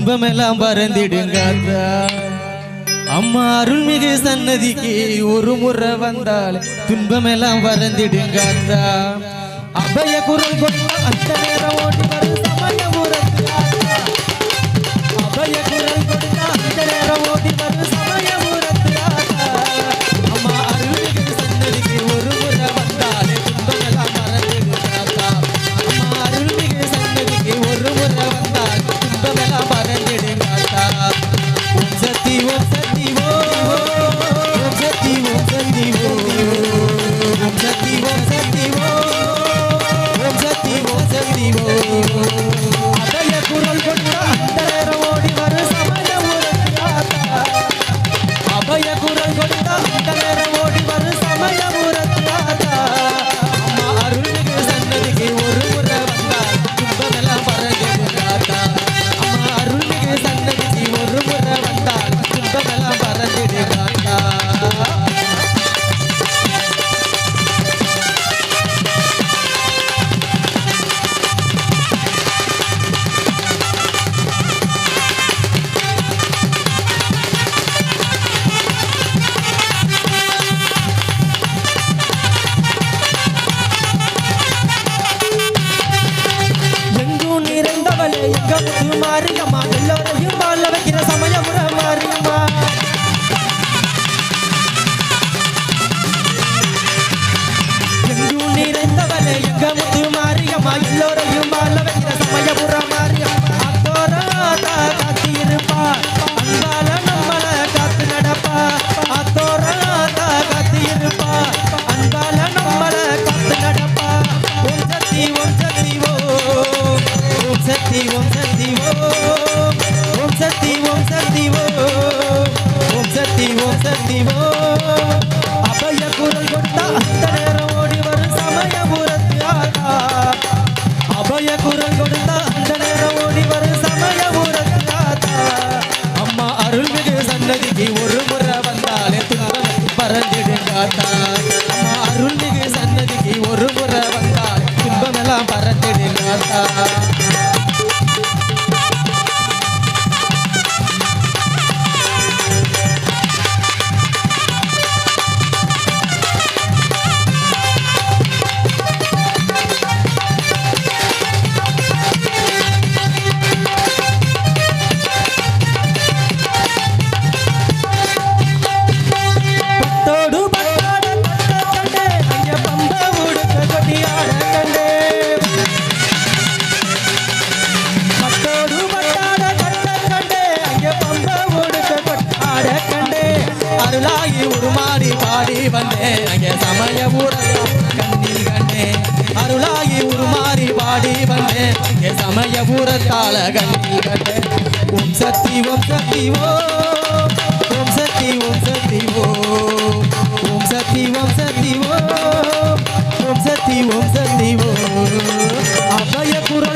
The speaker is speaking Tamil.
துன்பமெல்லாம் பறந்திடுங்க அம்மா அருள்மிகு சன்னதிக்கு ஒரு முறை வந்தால் துன்பமெல்லாம் பறந்திடுங்க அபய குரல் கொண்ட அந்த நேரம் ஓடி வரும் சமயபுரத்து அபய குரல் கொண்ட அந்த நேரம் ஓடி வரும் சமயபுரத்து அம்மா அருள்மிகு சன்னதிக்கு ஒரு முறை வந்தால் துன்பமெல்லாம் பறந்திடுங்க அம்மா அருள்மிகு சன்னதிக்கு ஒரு முறை வந்தால் துன்பமெல்லாம் பறந்திடுங்க ஓம் சக்தி ஓம் சக்தி ஓம் சக்தி ஓம் சக்தி ஓம் சக்தி ஓம் சக்தி ஓம் சக்தி ஓம் சக்தி அபய குரல் கொண்ட அந்த நேரம் ஓடி வரும் சமயபுரத்து அபய குரல் கொண்ட அந்த நேரம் ஓடி வரும் சமயபுரத்து அம்மா அருள்மிகு சன்னதிக்கு ஒரு முறை வந்தால் துன்பமெல்லாம் பறந்திடுங்க அம்மா அருள்மிகு சன்னதிக்கு ஒரு முறை வந்தால் துன்பமெல்லாம் பறந்திடுங்க எங்கும் நிறைந்தவளே எங்க முத்து மாரியம்மா எல்லோரையும் வாழ வைக்கிற சமயபுரம் மாரியம்மா எங்கும் நிறைந்தவளே எங்க முத்து மாரியம்மா எல்லோரையும் வாழ வைக்கிற சமயபுரம் மாரியம்மா அத்தோராதா காத்து இருப்பா அன்பால நம்மள காத்து நடப்பா அத்தோராதா காத்து இருப்பா அன்பால நம்மள காத்து நடப்பா ஓம் சக்தி ஓம் சக்தி ஓம் சக்தி ஓம் சக்தி ஓம் சக்தி ஓம் சக்தி ஓம் சக்தி ஓம் சக்தி அபய குரல் கொண்ட அந்த நேரம் ஓடி வரும் சமயபுரத்து அபய குரல் கொடுத்த அந்த நேரம் ஓடி வரும் சமயபுரத்து அம்மா அருள்மிகு சன்னதிக்கு ஒரு முறை வந்தாலே துன்பம் பறந்திடுங்க அம்மா அருள்மிகு சன்னதிக்கு ஒரு முறை வந்தால் துன்பமெல்லாம் பறந்திடுங்க பத்தோடு பட்டாட கண்டே அங்க பம்ப உடுக்க கொடியாட கண்டே பத்தோடு பட்டாட கண்டே அங்க பம்ப உடுக்க கொடியாட கண்டே அருளாகி உருமாடி பாடி வந்தேன் அங்க சமயபுரம் கண்ணி கண்டே அருளாகி உருமாறி பாடி வந்தேன் அங்க சமயபுரத்தால கண்ணி கண்டே ஓம் சக்தி ஓம் சக்தி ஓம் சக்தி ஓம் சக்தி ஓம் சக்தி ஓம் சக்தி ஓம் சக்தி ஓம் சக்தி அபய குரல்